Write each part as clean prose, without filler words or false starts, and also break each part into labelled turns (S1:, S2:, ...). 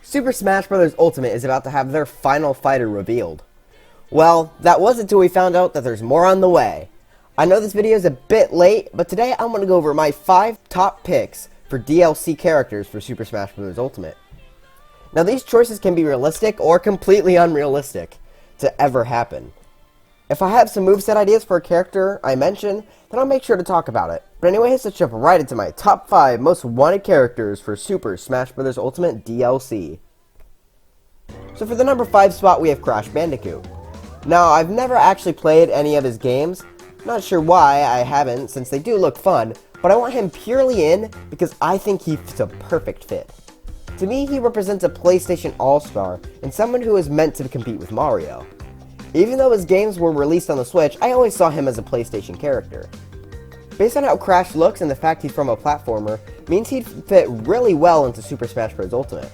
S1: Super Smash Bros. Ultimate is about to have their final fighter revealed. Well, that was until we found out that there's more on the way. I know this video is a bit late, but today I'm going to go over my 5 top picks for DLC characters for Super Smash Bros. Ultimate. Now these choices can be realistic or completely unrealistic to ever happen. If I have some moveset ideas for a character I mention, then I'll make sure to talk about it. But anyways, let's jump right into my top 5 most wanted characters for Super Smash Bros. Ultimate DLC. So for the number 5 spot, we have Crash Bandicoot. Now, I've never actually played any of his games. Not sure why I haven't, since they do look fun, but I want him purely in because I think he's a perfect fit. To me, he represents a PlayStation All-Star and someone who is meant to compete with Mario. Even though his games were released on the Switch, I always saw him as a PlayStation character. Based on how Crash looks and the fact he's from a platformer, means he'd fit really well into Super Smash Bros. Ultimate.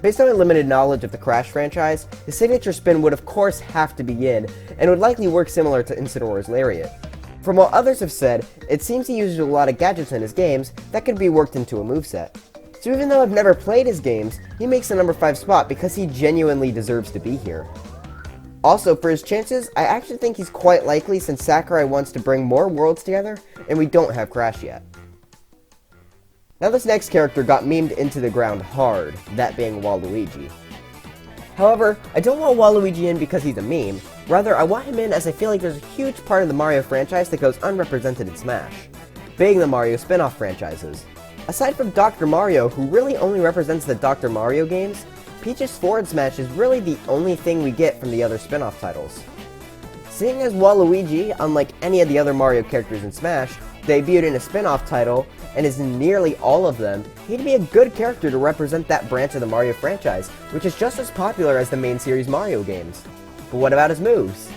S1: Based on my limited knowledge of the Crash franchise, his signature spin would of course have to be in, and would likely work similar to Incineroar's Lariat. From what others have said, it seems he uses a lot of gadgets in his games that could be worked into a moveset. So even though I've never played his games, he makes the number 5 spot because he genuinely deserves to be here. Also, for his chances, I actually think he's quite likely since Sakurai wants to bring more worlds together, and we don't have Crash yet. Now this next character got memed into the ground hard, that being Waluigi. However, I don't want Waluigi in because he's a meme, rather I want him in as I feel like there's a huge part of the Mario franchise that goes unrepresented in Smash, being the Mario spin-off franchises. Aside from Dr. Mario, who really only represents the Dr. Mario games, Peach's Forward Smash is really the only thing we get from the other spin-off titles. Seeing as Waluigi, unlike any of the other Mario characters in Smash, debuted in a spin-off title, and is in nearly all of them, he'd be a good character to represent that branch of the Mario franchise, which is just as popular as the main series Mario games. But what about his moves?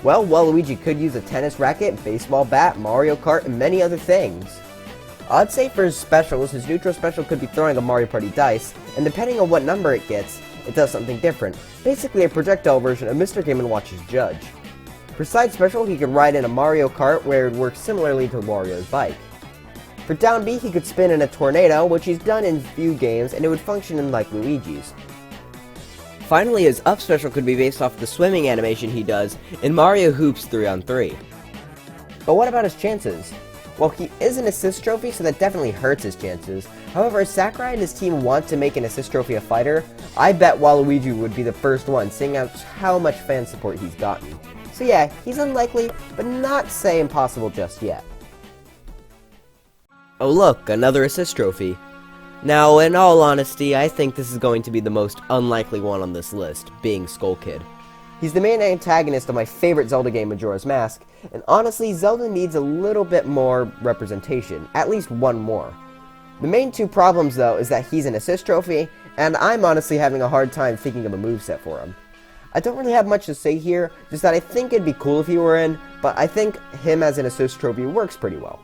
S1: Well, Waluigi could use a tennis racket, baseball bat, Mario Kart, and many other things. I'd say for his specials, his neutral special could be throwing a Mario Party dice, and depending on what number it gets, it does something different, basically a projectile version of Mr. Game & Watch's Judge. For side special, he could ride in a Mario Kart where it works similarly to Wario's bike. For down B, he could spin in a tornado, which he's done in few games, and it would function in like Luigi's. Finally, his up special could be based off the swimming animation he does in Mario Hoops 3-on-3. But what about his chances? Well, he is an assist trophy, so that definitely hurts his chances. However, if Sakurai and his team want to make an assist trophy a fighter, I bet Waluigi would be the first one, seeing as how much fan support he's gotten. So yeah, he's unlikely, but not say impossible just yet. Oh look, another assist trophy. Now, in all honesty, I think this is going to be the most unlikely one on this list, being Skull Kid. He's the main antagonist of my favorite Zelda game, Majora's Mask, and honestly, Zelda needs a little bit more representation, at least one more. The main 2 problems though is that he's an assist trophy, and I'm honestly having a hard time thinking of a moveset for him. I don't really have much to say here, just that I think it'd be cool if he were in, but I think him as an assist trophy works pretty well.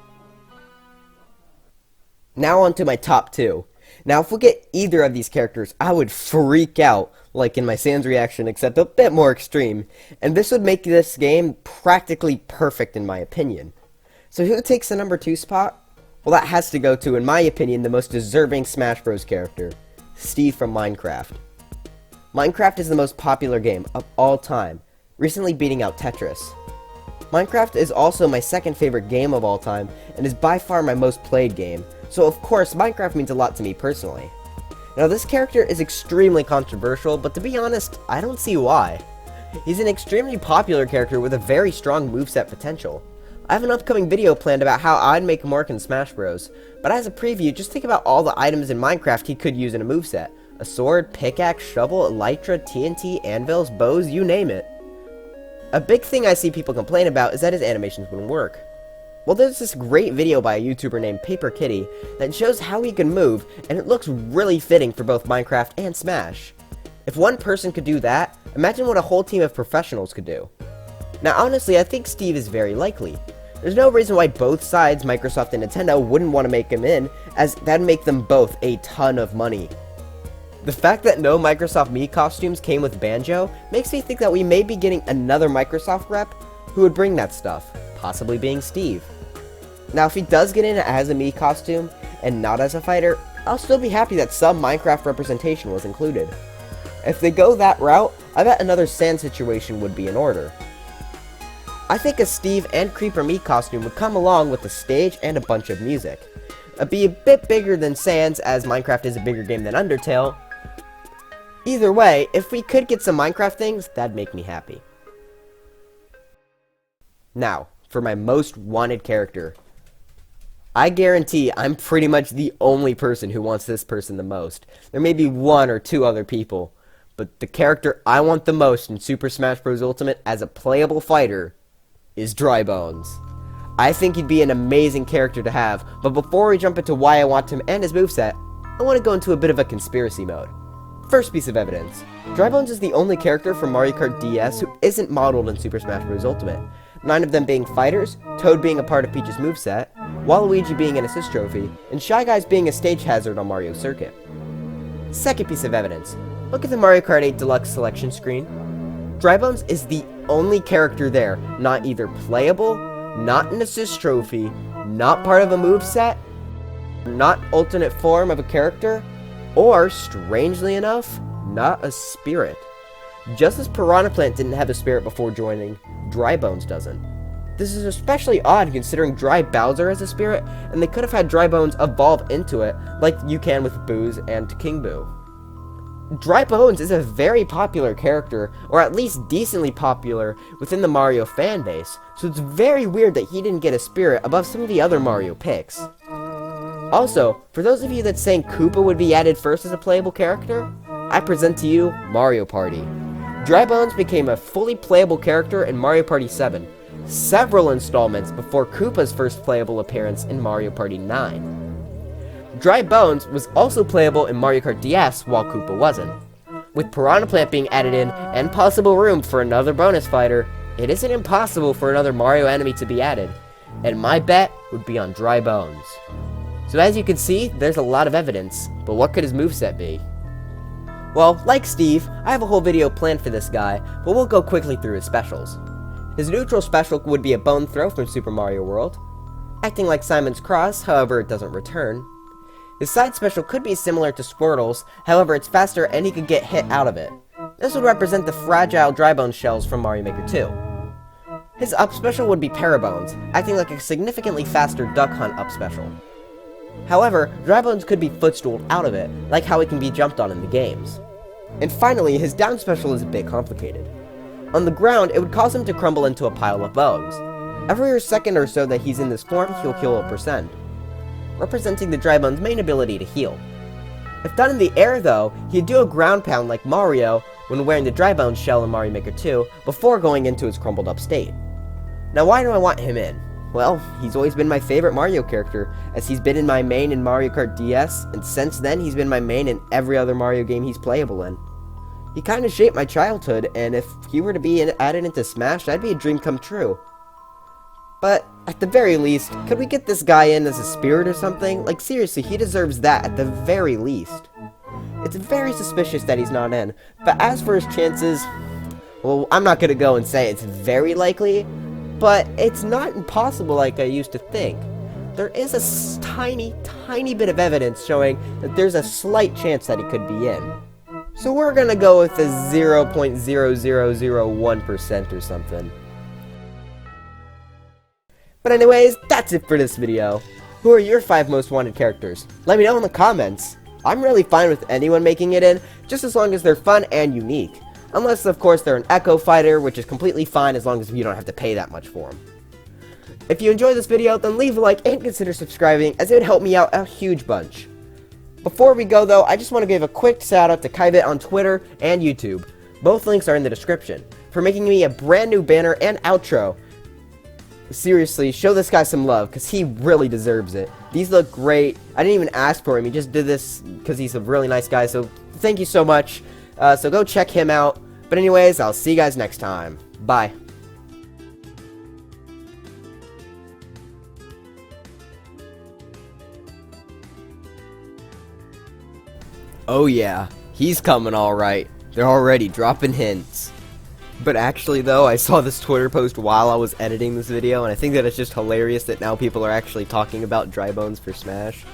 S1: Now on to my top 2. Now if we get either of these characters, I would freak out, like in my Sans reaction, except a bit more extreme, and this would make this game practically perfect in my opinion. So who takes the number 2 spot? Well, that has to go to, in my opinion, the most deserving Smash Bros. Character, Steve from Minecraft. Minecraft is the most popular game of all time, recently beating out Tetris. Minecraft is also my second favorite game of all time, and is by far my most played game, so of course Minecraft means a lot to me personally. Now this character is extremely controversial, but to be honest, I don't see why. He's an extremely popular character with a very strong moveset potential. I have an upcoming video planned about how I'd make him work in Smash Bros, but as a preview, just think about all the items in Minecraft he could use in a moveset. A sword, pickaxe, shovel, elytra, TNT, anvils, bows, you name it. A big thing I see people complain about is that his animations wouldn't work. Well, there's this great video by a YouTuber named Paper Kitty that shows how he can move, and it looks really fitting for both Minecraft and Smash. If one person could do that, imagine what a whole team of professionals could do. Now honestly, I think Steve is very likely. There's no reason why both sides, Microsoft and Nintendo, wouldn't want to make him in, as that'd make them both a ton of money. The fact that no Microsoft Mii costumes came with Banjo makes me think that we may be getting another Microsoft rep who would bring that stuff, possibly being Steve. Now if he does get in as a Mii costume and not as a fighter, I'll still be happy that some Minecraft representation was included. If they go that route, I bet another Sans situation would be in order. I think a Steve and Creeper Meat costume would come along with the stage and a bunch of music. It'd be a bit bigger than Sans, as Minecraft is a bigger game than Undertale. Either way, if we could get some Minecraft things, that'd make me happy. Now, for my most wanted character. I guarantee I'm pretty much the only person who wants this person the most. There may be one or two other people, but the character I want the most in Super Smash Bros. Ultimate as a playable fighter is Drybones. I think he'd be an amazing character to have, but before we jump into why I want him and his moveset, I want to go into a bit of a conspiracy mode. First piece of evidence. Drybones is the only character from Mario Kart DS who isn't modeled in Super Smash Bros. Ultimate. 9 of them being fighters, Toad being a part of Peach's moveset, Waluigi being an assist trophy, and Shy Guys being a stage hazard on Mario Circuit. Second piece of evidence. Look at the Mario Kart 8 Deluxe selection screen. Drybones is the only character there, not either playable, not an assist trophy, not part of a moveset, not alternate form of a character, or, strangely enough, not a spirit. Just as Piranha Plant didn't have a spirit before joining, Drybones doesn't. This is especially odd considering Dry Bowser has a spirit, and they could have had Drybones evolve into it, like you can with Boo's and King Boo. Drybones is a very popular character, or at least decently popular, within the Mario fanbase, so it's very weird that he didn't get a spirit above some of the other Mario picks. Also, for those of you that's saying Koopa would be added first as a playable character, I present to you Mario Party. Drybones became a fully playable character in Mario Party 7, several installments before Koopa's first playable appearance in Mario Party 9. Drybones was also playable in Mario Kart DS while Koopa wasn't. With Piranha Plant being added in and possible room for another bonus fighter, it isn't impossible for another Mario enemy to be added, and my bet would be on Drybones. So as you can see, there's a lot of evidence, but what could his moveset be? Well, like Steve, I have a whole video planned for this guy, but we'll go quickly through his specials. His neutral special would be a bone throw from Super Mario World, acting like Simon's Cross, however it doesn't return. His side special could be similar to Squirtle's, however it's faster and he could get hit out of it. This would represent the fragile Drybones shells from Mario Maker 2. His up special would be Parabones, acting like a significantly faster Duck Hunt up special. However, Drybones could be footstooled out of it, like how it can be jumped on in the games. And finally, his down special is a bit complicated. On the ground, it would cause him to crumble into a pile of bones. Every second or so that he's in this form, he'll heal 1%, representing the Drybones' main ability to heal. If done in the air though, he'd do a ground pound like Mario when wearing the Drybones shell in Mario Maker 2 before going into his crumbled up state. Now why do I want him in? Well, he's always been my favorite Mario character, as he's been in my main in Mario Kart DS, and since then he's been my main in every other Mario game he's playable in. He kinda shaped my childhood, and if he were to be added into Smash, that'd be a dream come true. But, at the very least, could we get this guy in as a spirit or something? Like seriously, he deserves that at the very least. It's very suspicious that he's not in, but as for his chances, well, I'm not gonna go and say it's very likely, but it's not impossible like I used to think. There is a tiny bit of evidence showing that there's a slight chance that he could be in. So we're gonna go with a 0.0001% or something. But anyways, that's it for this video. Who are your 5 most wanted characters? Let me know in the comments. I'm really fine with anyone making it in, just as long as they're fun and unique. Unless, of course, they're an Echo Fighter, which is completely fine as long as you don't have to pay that much for them. If you enjoyed this video, then leave a like and consider subscribing, as it would help me out a huge bunch. Before we go though, I just want to give a quick shout out to Kaibit on Twitter and YouTube. Both links are in the description, for making me a brand new banner and outro. Seriously, show this guy some love, because he really deserves it. These look great. I didn't even ask for him, he just did this because he's a really nice guy, so thank you so much. So go check him out. But anyways, I'll see you guys next time. Bye. Oh yeah, he's coming alright. They're already dropping hints. But actually though, I saw this Twitter post while I was editing this video, and I think that it's just hilarious that now people are actually talking about Drybones for Smash.